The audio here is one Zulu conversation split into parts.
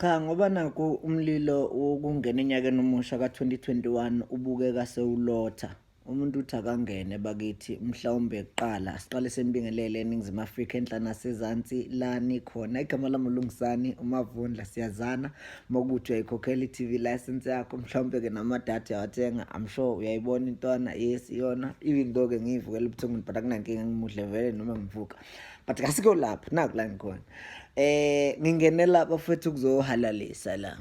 Cha, ngoba naku umlilo ukungena enyakeni omusha ka-2021 ubukeka sewulotha. Umuntu uthi akangene bakithi mhlawumbe kuqala siqale sembingelele eNingizimu Afrika enhla nasezansi la nikhona. Igama lami uLungisani uMavundla, siyazana mokuthi uyayikhokhela i-TV license yakho, mhlawumbe-ke namadatha uyawathenga. I'm sure uyayibona intwana, yes iyona, even though-ke ngiyivukela ebuthongweni but akunankinga, ngimudle vele noma ngivuka, but kasiko lapho naku la ngikhona. Ngingenela bafethu kuzohalalisa la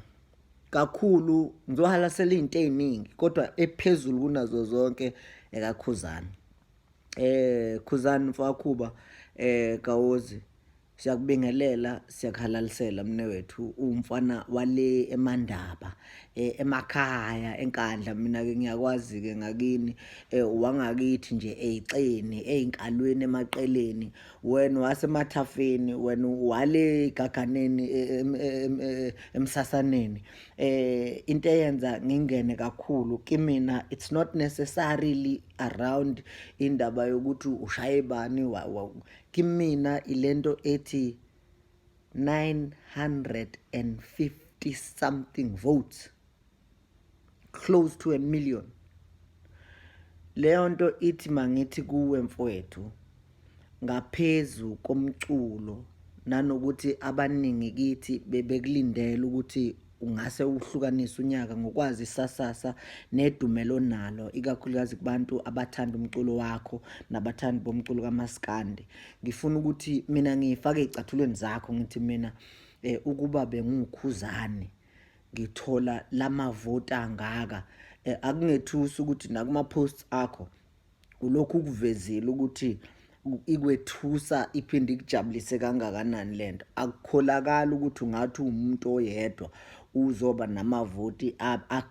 kakhulu, ngizohalalisela izinto eziningi kodwa ephezulu kunazo zonke ekaKhuzani. Khuzani mfakhuba, Kawozi, siyakubingelela, siyakuhalalisela mnewethu, umfana wale eMandaba, emakhaya enkandla. Mina-ke ngiyakwazi-ke ngakini, wangakithi nje ey'ceni, ey'nkalweni, emaqeleni. Wena wasemathafeni, wena wale gaganeni, emsasaneni. Into eyenza ngingene kakhulu kimina, it's not necessarily around indaba yokuthi ushaye bani kimina ilento ethi 950 something votes, close to 1 million. Leyo nto ithi mangithi kuwe mfowethu, ngaphezu komculo nanokuthi abaningi kithi bebekulindela ukuthi ungase uhlukanise unyaka ngokwazi isasasa nedumelo nalo, ikakhulukazi kubantu abathanda umculo wakho nabathandi bomculo kamaskandi. Ngifuna ukuthi mina ngifake ezicathulweni zakho ngithi mina ukuba benguKhuzani ngithola lamavoti angaka, akungethusi ukuthi nakuma posts akho ulokhu ukuvezile ukuthi ikwethusa iphinde ikujabulise kangakanani lento. Akukholakala ukuthi ungathi umuntu oyedwa uzoba namavoti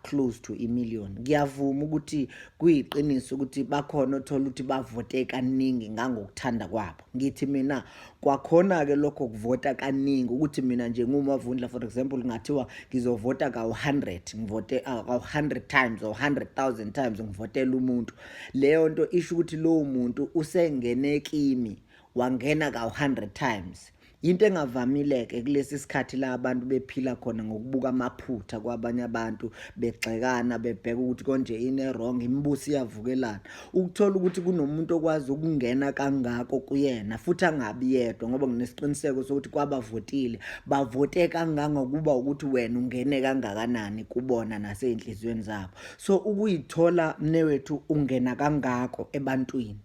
close to 1 million. Ngiyavuma ukuthi kuyiqiniso ukuthi bakhona othola ukuthi bavote kaningi ngangokuthanda kwabo. Ngithi mina kwakhona-ke lokho kuvota kaningi ukuthi mina nje ngumavundla, for example, ngathiwa ngizovota ka-100, ngivote ka-100 times or 100,000 times ngivotela umuntu. Leyo nto isho ukuthi lowo muntu usengene kimi wangena ka-100 times. Into engavamile-ke kulesi sikhathi la abantu bephila khona ngokubuka amaphutha kwabanye abantu, begxekana, bebheka ukuthi konje ine wrong, imibuso iyavukelana. Ukuthola ukuthi kunomuntu okwazi ukungena kangako kuyena futhi angabi yedwa, ngoba nginesiqiniseko sokuthi kwabavotile bavote kanganga kuba ukuthi wena ungene kangakanani kubona nasey'nhliziyweni zabo. So ukuyithola mnewethu ungena kangako ebantwini,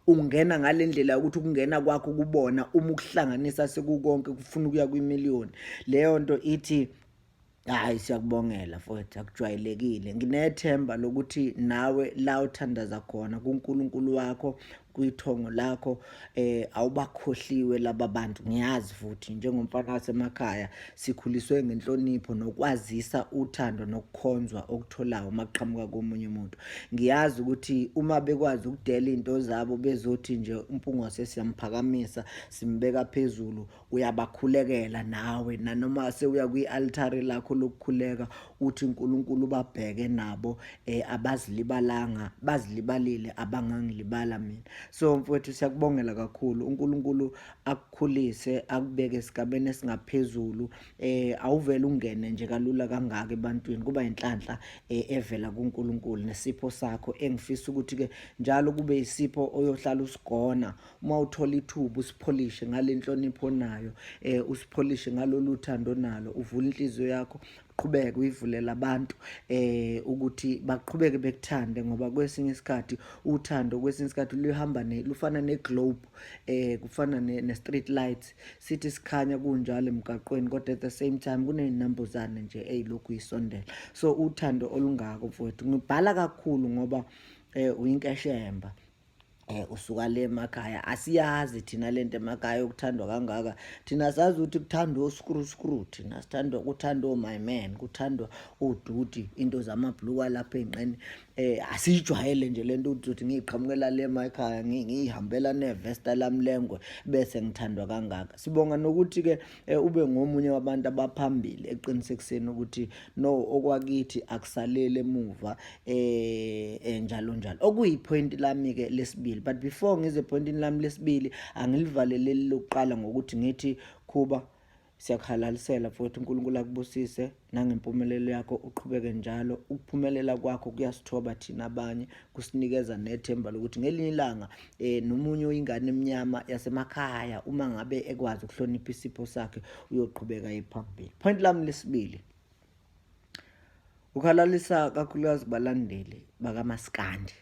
ungena ngale ndlela ukuthi ukungena kwakho kubona uma ukuhlanganisa sekukonke kufuna ukuya kwimiliyoni. Leyo nto ithi hayi siyakubongela mfowethu, akujwayelekile. Nginethemba lokuthi nawe la uthandaza khona kuNkulunkulu wakho, kwithongo lakho, awubakhohliwe laba bantu. Ngiyazi futhi njengomfana wasemakhaya sikhuliswe ngenhlonipho nokwazisa uthando nokukhonzwa okutholayo maqhamuka komunye umuntu. Ngiyazi ukuthi uma bekwazi ukudela into zabo bezothi nje umpungose siyamphakamisa simbeka phezulu, uyabakhulekela nawe, nanoma sewuya kwi-altare lakho lokukhuleka uthi uNkulunkulu babheke nabo, abazilibalanga, bazilibalile abangangilibala mina. So mfowethu siyakubongela kakhulu, uNkulunkulu akukhulise akubeke esigabeni esingaphezulu. Awuvele ungene nje kalula kangaka ebantwini, kuba inhlanhla evela kuNkulunkulu nesipho sakho. Engifisa ukuthi-ke njalo kube isipho oyohlala usigona uma uthola ithuba, usipholishe ngale nhlonipho nayo, usipholishe ngalolu thando nalo, uvule inhliziyo yakho, uqhubeke uyivulela abantu ukuthi baqhubeke bekuthande, ngoba kwesinye isikhathi uthando kwesinye isikhathi luhamba lufana ne-globe, kufana ne-street lights, sithi sikhanya kunjalo emgaqweni kodwa at the same time kuney'nambuzane nje ey'lokhu yisondela. So uthando olungako mfowethu, ngibhala kakhulu ngoba uyinkeshemba. Usuka le emakhaya, asiyazi thina lento emakhaya ukuthandwa kangaka. Thina sazi ukuthi kuthandwa oskru, thina sithandwa kuthandwa my man, kuthandwa oduty, into zamabhluka lapha ey'nqeni. Asiyijwayele nje lento ukuthi ngiqhamukela le emakhaya ngihambela nevesta lami lengwe bese ngithandwa kangaka. Sibonga nokuthi-ke ube ngomunye wabantu abaphambili eqinisekiseni ukuthi no, okwakithi akusalele emuva, njalo njalo. Okuyipointi lami-ke lesibili, but before ngize epointini lami lesibili, angilivaleleli lokuqala ngokuthi ngithi Khuba, Siyakuhalalisela mfowethu, uNkulunkulu akubusise nangempumelelo yakho, uqhubeke njalo. Ukuphumelela kwakho kuyasithoba thina abanye, kusinikeza nethemba lokuthi ngelinye ilanga nomunye oyingane emnyama yasemakhaya uma ngabe ekwazi ukuhlonipha isipho sakhe uyoqhubeka ephambili. Point lami lesibili, ukhalalisa kakhulukazi balandeli bakamaskandi.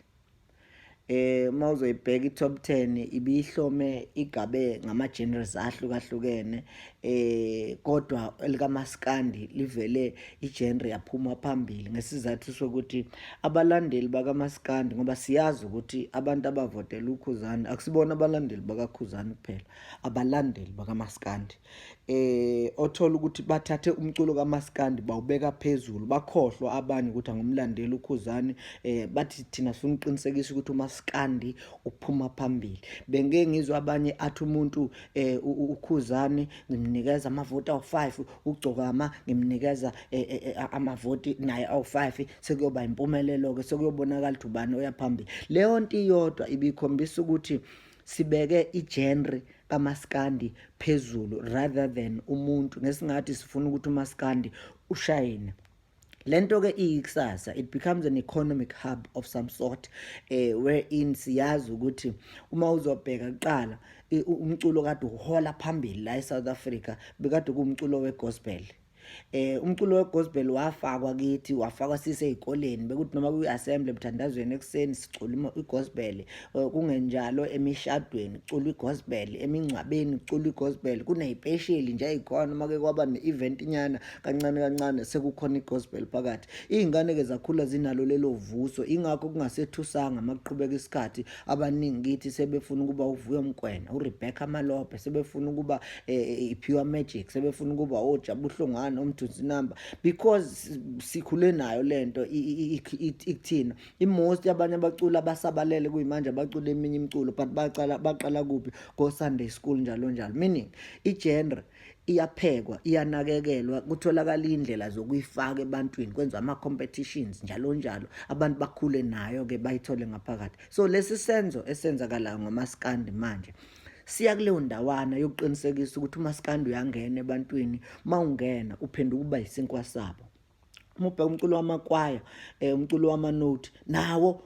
Mawuzoyibheka i-top 10 ibihlome igabe ngama-genres ahlukahlukene, kodwa elikamaskandi livele i-genre yaphuma phambili ngesizathu sokuthi abalandeli bakamaskandi, ngoba siyazi ukuthi abantu abavotela uKhuzani akusibona abalandeli bakaKhuzani kuphela, abalandeli bakamaskandi. Othola ukuthi bathathe umculo kamaskandi bawubeka phezulu, bakhohlwa abanye ukuthi angumlandeli uKhuzani, bathi thina sifuna uqinisekisa ukuthi umaskandi uphuma phambili. Bengeke ngizwe abanye athi umuntu uKhuzani ngimnikeza amavoti awu5, uGcokama ngimnikeza amavoti naye awu5, sekuyoba impumelelo-ke, sekuyobonakala ukuthi ubani oyaphambili. Leyo nto iyodwa ibikhombisa ukuthi sibeke i-genre kamaskandi phezulu rather than umuntu, ngesingathi sifuna ukuthi umaskandi ushayine. Lento-ke iyikusasa, it becomes an economic hub of some sort, wherein siyazi ukuthi uma uzobheka kuqala umculo kade uhola phambili la eSouth Africa bekade kuwumculo wegospel. Umculo wegospel wafakwa kithi, wafakwa sisey'koleni, bekuthi noma kuyi-assembly emthandazweni ekuseni sicula igospel, kungenjalo emishadweni kuculwa igospel, emingcwabeni kuculwa igospel, kuney'pesheli nje ey'khona uma-ke kwaba ne-event nyana kancane kancane sekukhona igospel phakathi. Iy'ngane-ke zakhula zinalo lelo vuso, ingakho kungasethusanga uma kuqhubeka isikhathi abaningi kithi sebefuna ukuba uVuyo Mkwena, uRebecca Malope, sebefuna ukuba i-Pure Magic, sebefuna ukuba oJabuhlongwane, umthunzi number, because sikhule nayo lento ikuthina. Most yabanye abaculi abasabalele kuyimanje abacula eminye imculo, but baqala kuphi? Go Sunday school njalo njalo, meaning i-genre iyaphekwa, iyanakekelwa, kutholakala indlela zokuyifaka ebantwini, kwenziwa ama-competitions njalo njalo, abantu bakhule nayo-ke bayithole ngaphakathi. So lesi senzo esenzakalayo ngamaskandi manje siya kuleyo ndawana yokuqinisekisa ukuthi umaskandi uyangena ebantwini, mawungena uphenduka uba isinkwa sabo. Uma ubheka umculo wamakwaya, umculo wamanote, nawo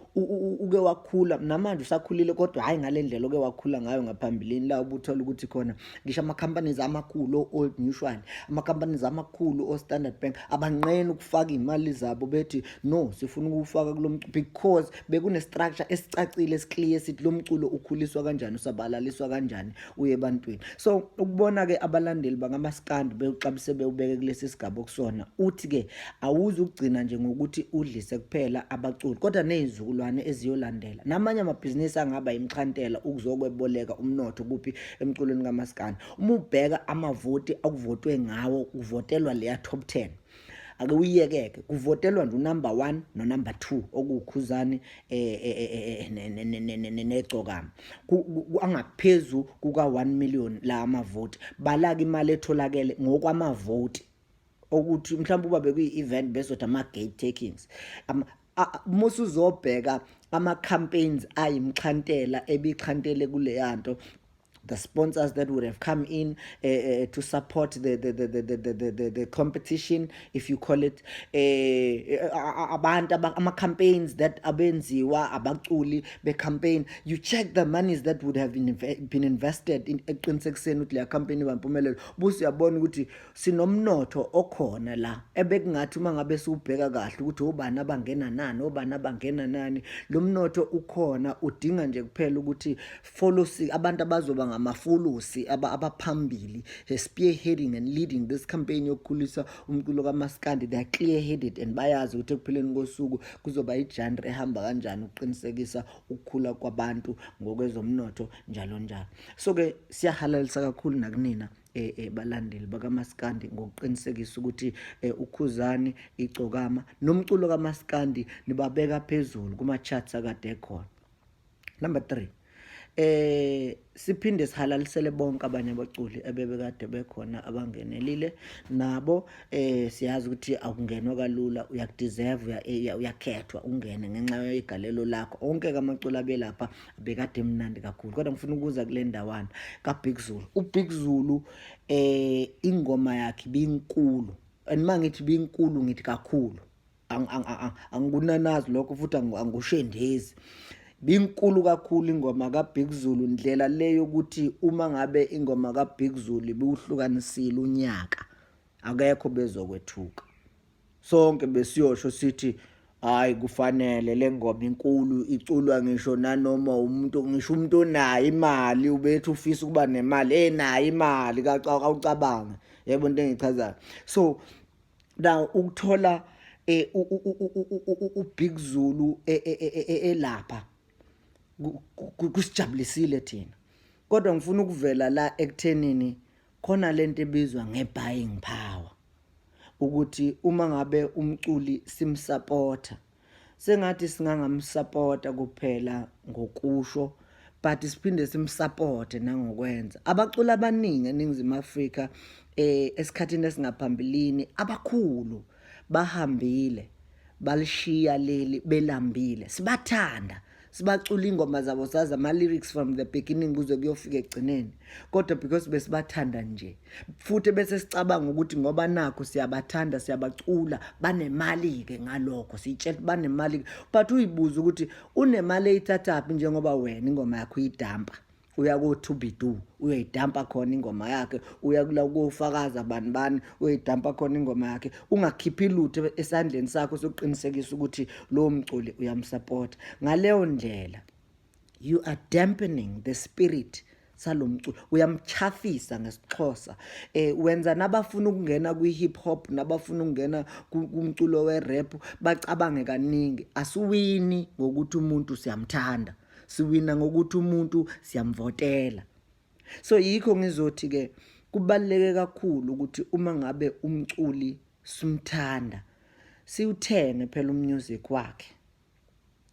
uke wakhula, namanje usakhulile kodwa hayi ngale ndlela oke wakhula ngayo ngaphambilini, la ubuthola ukuthi khona ngisho ama-companies amakhulu o-Old Mutual, ama-companies amakhulu o-Standard Bank abanqeni ukufaka iy'mali zabo, bethi no, sifuna ukufaka kulo mculo, because bekune-structure esicacile esiclear sithi lo mculo ukhuliswa kanjani, usabalaliswa kanjani uye ebantwini. So ukubona-ke abalandeli bakamaskandi bewuxabise bewubeke kulesi sigaba okusona, uthi-ke awuzi ukugcina nje ngokuthi udlise kuphela abaculi, kodwa nezizukulwane eziyolandela namanye amabhizinisi angaba imxhantela ukuzokweboleka umnotho kuphi emculweni kamaskandi. Uma ubheka amavoti akuvotwe ngawo, kuvotelwa leya top 10, ake uyiyekeke, kuvotelwa nje unumber 1 nonumber 2 okuwuKhuzani neGcokama, angaphezu kuka1 million la amavoti. Balaka imali etholakele ngokwamavoti, ukuthi mhlawumbe uba bekuyi-event bezothi ama-gate takings. Musu uzobheka ama-campaigns ayimxhantela ebixhantele kuleyanto, the sponsors that would have come in to support the competition, if you call it, abantu ama-campaigns that abenziwa abaculi be-campaign, you check the monies that would have been invested in eqinisekiseni ukuthi leya campaign iba impumelelo. Busi uyabona ukuthi sinomnotho okhona la, ebekungathi uma ngabe siwubheka kahle ukuthi obani abangena nani, obani abangena nani, lo mnotho ukhona, udinga nje kuphela ukuthi follow abantu abazoba ngamafulusi abaphambili, spearheading and leading this campaign yokukhulisa umculo kamaskandi. They are clear headed and bayazi ukuthi ekupheleni kosuku kuzoba i-genre ehamba kanjani ukuqinisekisa ukukhula kwabantu ngokwezomnotho njalo njalo. So-ke siyahalalisa kakhulu nakunina balandeli bakamaskandi ngokuqinisekisa ukuthi uKhuzani, iGcokama nomculo kamaskandi nibabeka phezulu kuma-charts akade ekhona. Number 3, siphinde sihalalisele bonke abanye abaculi ebebekade bekhona abangenelile nabo siyazi ukuthi akungenwa kalula, uyakudeserve, uyakhethwa ungene ngenxa yegalelo lakho. Onke amacula abelapha bekade mnandi kakhulu, kodwa ngifuna ukuza kule ndawana kaBig Zulu. uBig Zulu ingoma yakhe binkulu, and mangithi binkulu ngithi kakhulu, angikunanazi lokho futhi angushendezi. Binkulu kakhulu ingoma kaBig Zulu, ndlela leyo ukuthi uma ngabe ingoma kaBig Zulu biwuhlukanisile unyaka akekho bezokwethuka. Sonke besiyosho sithi hayi kufanele le ngoma inkulu iculwa ngisho nanoma umuntu, ngisho umuntu onayo imali ubethu ufisa ukuba nemali enayo imali kawucabanga, yebo into engichazayo. So now ukuthola uBig Zulu elapha kusijabulisile thina, kodwa ngifuna ukuvela la ekuthenini khona lento ebizwa ngebuying power, ukuthi uma ngabe umculi simsupporta, sengathi singangamsupporta kuphela ngokusho, but siphinde simsupporte nangokwenza. Abaculi abaningi eNingizimu Afrika esikhathini esingaphambilini abakhulu bahambile balishiya leli belambile, sibathanda, sibacula ingoma zabo, sazi ama-lyrics from the beginning kuze kuyofika ekugcineni, kodwa because besibathanda nje, futhi bese sicabanga ukuthi ngoba nakho siyabathanda siyabacula banemali-ke ngalokho, siyitshela banemali, but uyibuza ukuthi unemali eyithathaphi njengoba wena ingoma yakho uyidampa, uya ko-2B2 uyayidampa khona ingoma yakhe, uya kula kofakaza bani uyayidampa khona ingoma yakhe, ungakhiphi lutho esandleni sakho sokuqinisekisa ukuthi lo mculi uyamsupport. Ngaleyo ndlela you are dampening the spirit salomculo, uyamchafisa ngesixhosa. Wenza nabafuna ukungena kwi-hip hop nabafuna ukungena kumculo we-rap bacabange kaningi. Asiwini ngokuthi umuntu siyamthanda, siwina ngokuthi umuntu siyamvotela. So yikho ngizothi ke kubaluleke kakhulu ukuthi uma ngabe umculi simthanda siwuthenge phela umusic wakhe.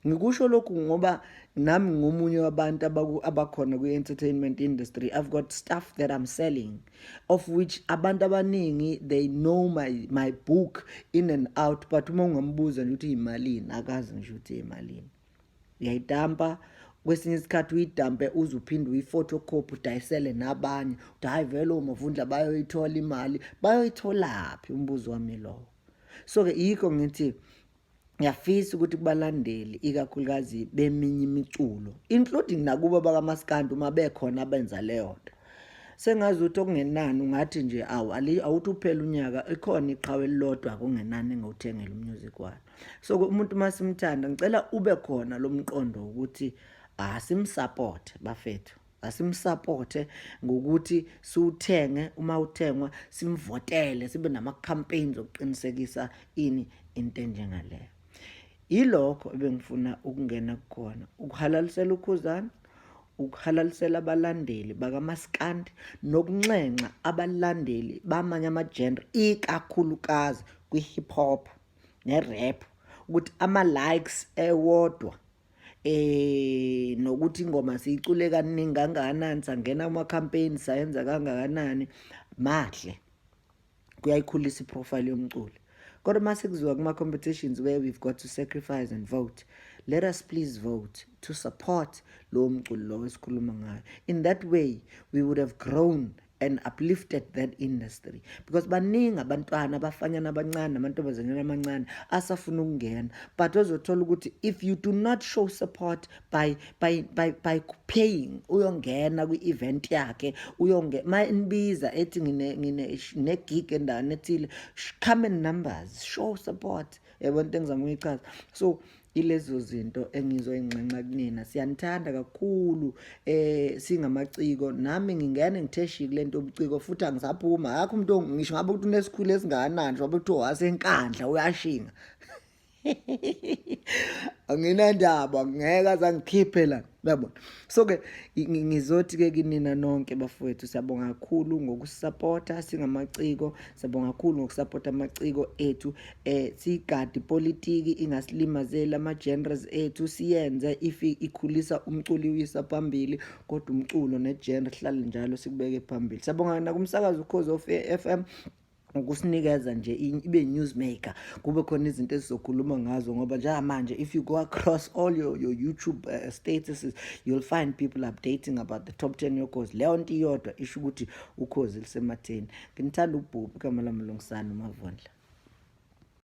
Ngikusho lokhu ngoba nami ngomunye wabantu abakhona kwi-entertainment industry. I've got stuff that I'm selling, of which abantu abaningi they know my book in and out, but uma ungambuza nje ukuthi imalini akazi nje ukuthi imalini. Uyayidampa, kwesinye isikhathi uyidampe uze uphinde uyi-photocopy udayisele nabanye, uthi hayi vele omavundla bayoyithola imali, bayoyitholaphi? Umbuzo wami lowo. So-ke yikho ngithi ngiyafisa ukuthi kubalandeli ikakhulukazi beminye imiculo, including nakuba bakamaskandi uma bekhona abenza leyo nto, sengazi ukuthi okungenani ungathi nje awuthi uphela unyaka ikhona iqhawe elilodwa kungenani engawuthengela umusic wakhe. So umuntu masimthanda ngicela ube khona lo mqondo ukuthi asimsupport bafethu, asimsupporte ngokuthi siwuthenge, uma uthengwa simvotele, sibe nama-campaigns okuqinisekisa into enjengaleyo. Yilokho ebengifuna ukungena kukhona, ukuhalalisela uKhuzani, ukuhalalisela abalandeli bakamaskandi, nokunxenxa abalandeli bamanye ama-genre ikakhulukazi kwi-hip hop ne-rap, ukuthi ama-likes ewodwa nokuthi ingoma siyicule kaningi kangakanani, sangena ama-campaign sayenza kangakanani, mahle kuyayikhulisa iprofile yomculi. Kodwa mase kuziwa kuma-competitions where we've got to sacrifice and vote, let us please vote to support lo mculi lo esikhuluma ngayo. In that way we would have grown and uplifted that industry, because baningi abantwana abafanyana abancane namantombazanyana amancane asafuna ukungena, but ozothola ukuthi if you do not show support by paying, uyongena kwi-event yakhe, ma inibiza ethi ngine-gig endaweni ethile, come in numbers, show support, yabo into engizama ukuyichaza. So ilezo zinto engizoyinxenxa kunina, siyanithanda kakhulu singamaciko, nami ngingene ngitheshiye kule nto ubuciko futhi angisaphuma, akho umuntu ngisho ngabe ukuthi unesikhulu esingakanani, wabe kuthiwa wasenkandla uyashinga anginandaba ngeke azangikhiphe la yabona. So ke ngizothi ke kinina nonke bafowethu, siyabonga kakhulu ngokusupporta singamaciko, siyabonga kakhulu ngokusupporta amaciko ethu, sigadi politiki ingasilimazeli ama-genres ethu, siyenze if ikhulisa umculo uyisa phambili, kodwa umculo ne-genre hlale njalo sikubeke phambili. Siyabonga nakumsakazo Ukhozi of FM ukusinikeza nje ibe newsmaker, kube khona izinto esizokhuluma ngazo, ngoba njengamanje if you go across all your YouTube statuses, you'll find people updating about the top 10 yokhozi. Leyo nto iyodwa isho ukuthi ukhozi lisematheni. Ngithanda ubhubhi igama lami Mlungisana uMavondla.